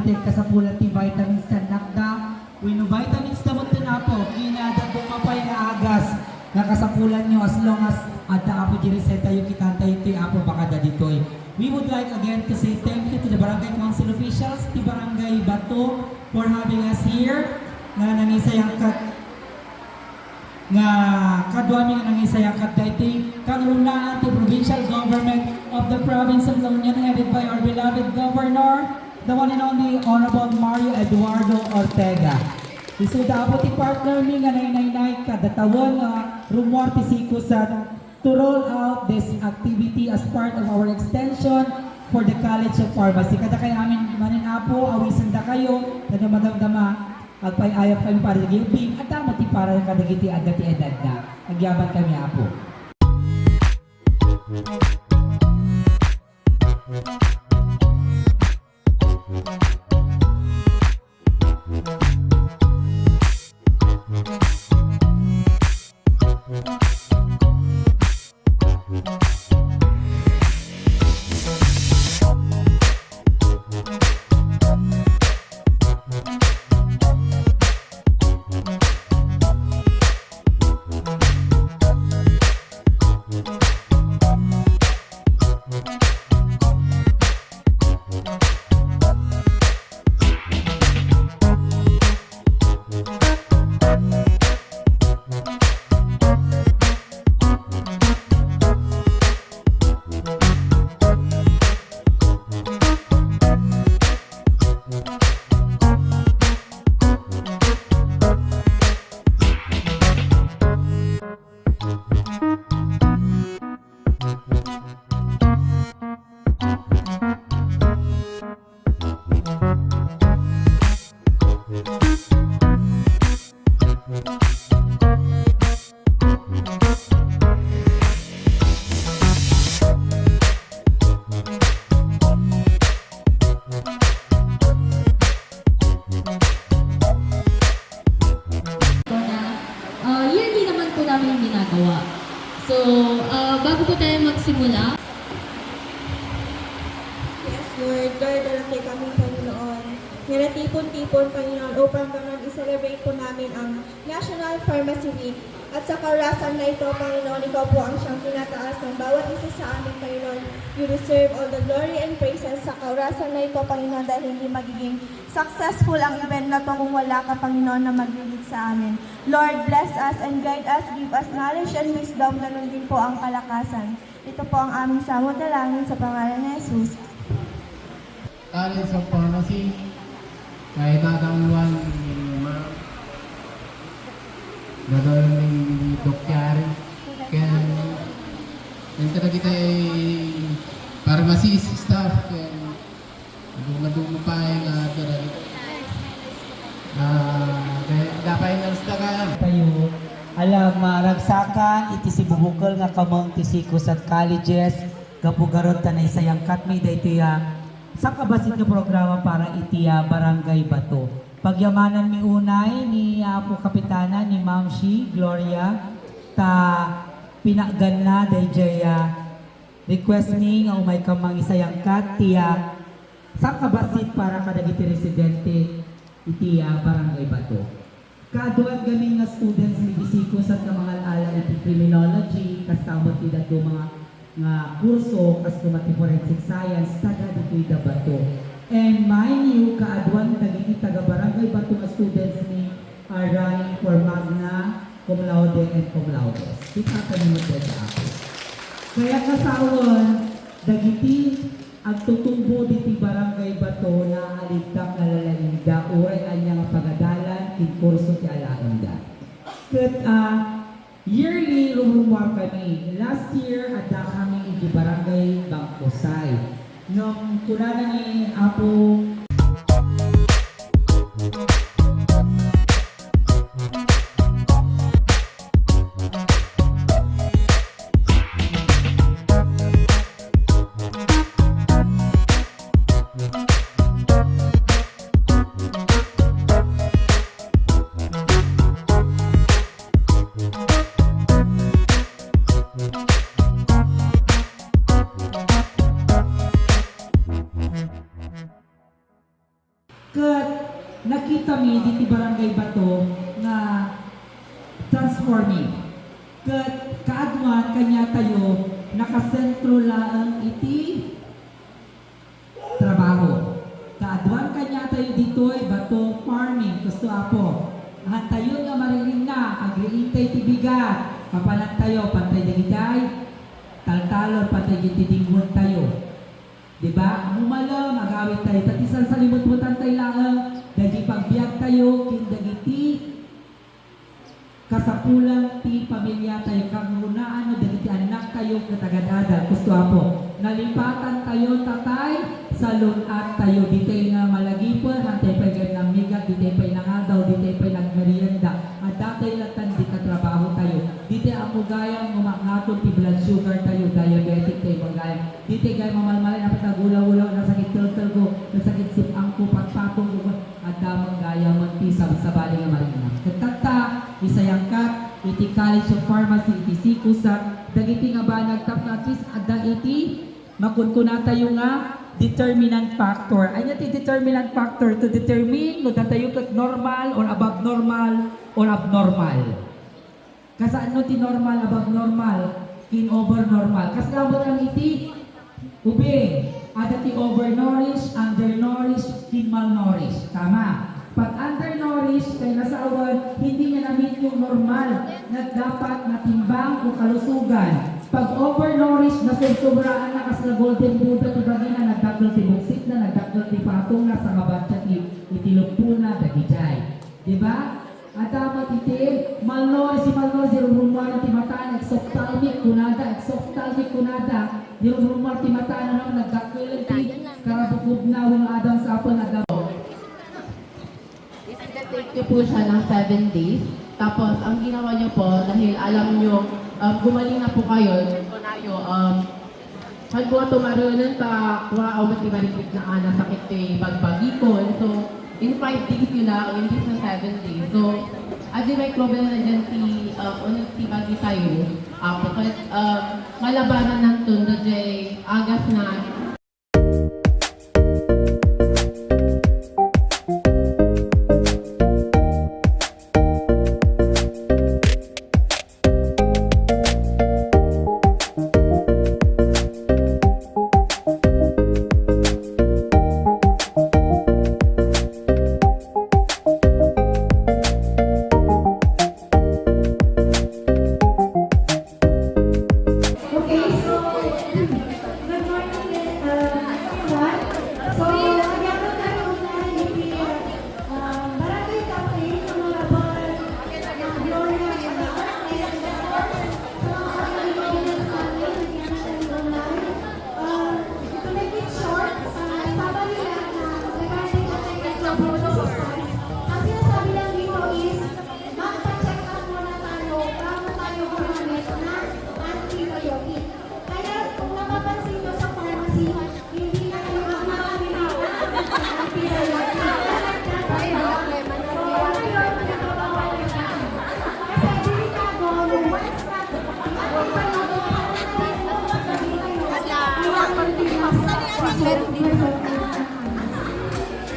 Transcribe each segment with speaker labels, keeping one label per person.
Speaker 1: nutrited kasapulan ti vitamins sa nakda. Wino vitamins na mo po, kinada bumapay nga agas nga kasapulan nyo as long as ada apo di reseta yung kitanta ito apo baka da ditoy. We would like again to say thank you to the Barangay Council officials, the Barangay Bato for having us here. Nga nangisayang nga kadwami nga nangisayang dahiting kanunaan to provincial government of the province of La Union headed by our beloved governor, the one and only Honorable Mario Eduardo Ortega. Isuda po ti partner mi nga nainay kadatawan nga rumor ti sikusan to roll out this activity as part of our extension for the College of Pharmacy. Kada kay amin manin apo awisan da kayo kada madamdama agpay-ayap kami para sa gilbing at tamo ti para kadagiti agati edad na agyaban kami apo.
Speaker 2: So, bago po tayo magsimula.
Speaker 3: Yes, Lord. Lord, dalatay kami, Panginoon. Niratipon-tipon, Panginoon, upang Panginoon, i-celebrate po namin ang National Pharmacy Week. At sa karasan na ito, Panginoon, ikaw po ang siyang tinataas ng bawat isa sa amin, Panginoon. You deserve all the glory and praises sa kaurasan na ito, Panginoon, dahil hindi magiging successful ang event na ito kung wala ka, Panginoon, na mag-lead sa amin. Lord, bless us and guide us, give us knowledge and wisdom, ganun din po ang kalakasan. Ito po ang aming samot na langin sa pangalan ni Jesus.
Speaker 4: College of Pharmacy, kay dadangwan gagawin ng dokyari. Kaya yung kada kita ay pharmacist staff, kaya nadung pa yung kaya dapat yung nalstagan.
Speaker 1: Tayo alam maragsakan iti si bubukol nga kamong ti sikus at colleges gapugarot tanay sayang katmi da ito ya sa kabasit nga programa para iti Barangay Bato. Pagyamanan mi unay ni Apo Kapitana ni Ma'am Shi Gloria ta pinaggan na dayjay request ni nga umay kamang isayang kat tiya sa kabasit para kadagiti residente iti Barangay Bato. Kaduan gamin nga students ni bisikos at mga ala iti criminology kasama ti dato mga nga kurso kasama ti forensic science taga dito'y da Bato. And mind you, kaaduan dagiti taga Barangay Bato nga students ni are running for magna cum laude and cum laude. Kita kanimot sa ako. Kaya kasawon dagiti agtutumbo diti Barangay Bato na aligtang nalalainda uray anyang pagadalan in kurso ti alainda. Ket yearly rumumar kami. Last year ada kami di Barangay Bangkusay. Nung kunanan ni Apo Kat nakita mi diti Barangay Bato nga transforming. Kat kaadwan kanya tayo nakasentro lang iti trabaho. Kaadwan kanya tayo dito'y Bato farming. Gusto apo. Tayo nga mariling na, agriintay ti bigat. Papalan tayo, pantay dagitay. Taltalon, pantay gitidingon tayo. Diba? Mumalam, agawit tayo. Tatisan sa limut-mutan tayo lang. Dagi pagbiag tayo, kindagiti. Kasapulang ti pamilya tayo. Kangunaan o dagiti anak tayo katagadada. Gusto apo. Nalipatan tayo tatay sa lunat tayo. Ditay nga malagipon, hantay pa gaya ng migat, ditay pa nangagaw, ditay pa nagmerienda. At datay latan di katrabaho tayo. Ditay ang mugayang umangatod ti blood sugar tayo, diabetic tayo magayang. Ditay gaya mamalmalay na patagulaw-ulaw, nasakit tul-tul ko, nasakit sipang ko, patpatong ko, at damang gaya magtisab sa bali nga marina. Katata, isayangkat, iti College of Pharmacy, iti Sikusa, dagiti nga ba nagtap na at least adda iti makunkuna tayo nga determinant factor. Ay ti determinant factor to determine no tayo kat normal or above normal or abnormal. Kasaan no ti normal, above normal, in over normal. Kas labot ang iti ubing. Ada ti overnourished, undernourished, in malnourished. Tama. Pag undernourished, kay nasawan, hindi niya na-meet yung normal na dapat natimbang o kalusugan. Pag overnourished, nasusobraan na kasi na golden buddha ti bagina, nagdakol ti buksit na, nagdakol ti patong na sa kabatsa itilugpo na, dagijay. Diba? At dapat iti, malnourished, si malnourished, rumumar ti mataan, exophthalmic kunada, rumumar ti mataan na naman, nagdakol ti karabukub na, wala adam sa apon,
Speaker 5: Take nyo po siya ng 7 days. Tapos, ang ginawa nyo po, dahil alam nyo, gumaling na po kayo, hagwa tumarunan ta, wow, matibarikit na ana, sakit kay bagbagikon. So, in 5 days nyo na, in this na 7 days. So, adi may problem na dyan unang ti bagi tayo. Because, malabanan ng tundo jay agas na
Speaker 3: Okay, so, good morning, everyone. So, nagyaman tayo na hindi barangay cafe sa mga bar, mga Gloria, mga Arnes, sa mga kaibigan namin, nagyaman tayo online. To make it short, sabi nila na regarding sa technical process, ang sinasabi lang dito is, magpa-check up muna tayo bago tayo gumamit na antibiotic. Kaya kung napapansin nyo sa pharmacy, hindi na kayo makakabili ng antibiotic. So, ngayon, nagpapawala na. Kasi delikado, once na antibiotic,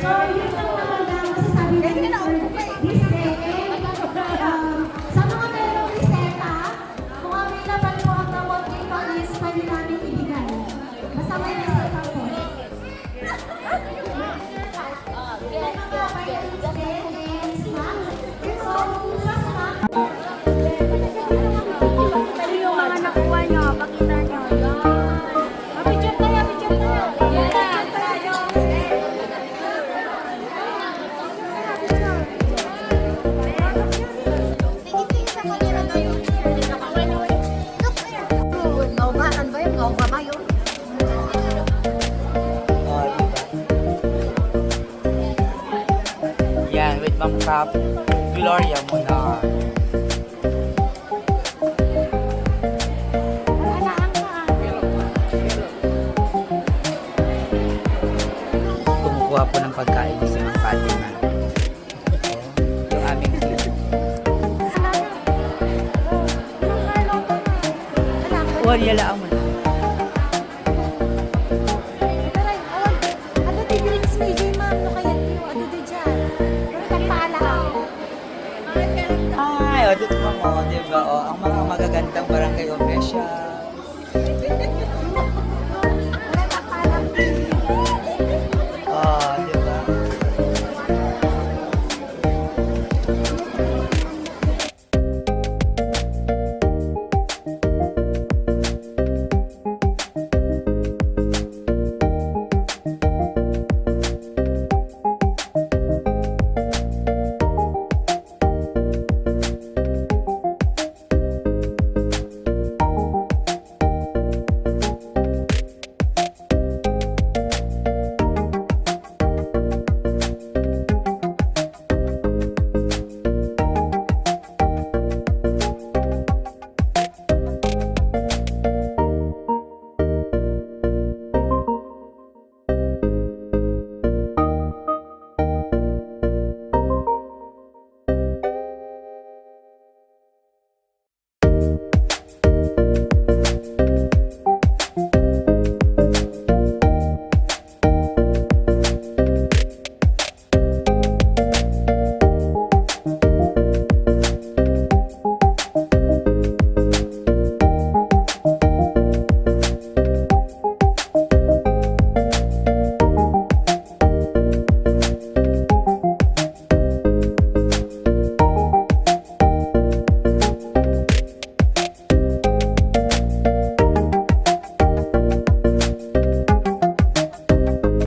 Speaker 3: so, yun lang naman ang masasabi namin for this day. Sa mga merong reseta, kung available po ang gamot dito is pwede namin ibigay. Basta may reseta po. Yan ang mga vitamins and snacks. So, sa snacks,
Speaker 6: Pero yung mga nakuha nyo, pakita nyo. Yan. Picture tayo, picture tayo. Yan, tayo. Naubahan ba yung nauba mayo?
Speaker 7: Yan, with Ma'am Cap, Gloria Munar. Kumukuha po ng pagkain sa mga Fatima. Yung aming team. Wala lang mo na.
Speaker 6: Ano di drinks ni Jay, ma'am? No kaya tiyo? Ano
Speaker 7: ang mga magagandang barangay official,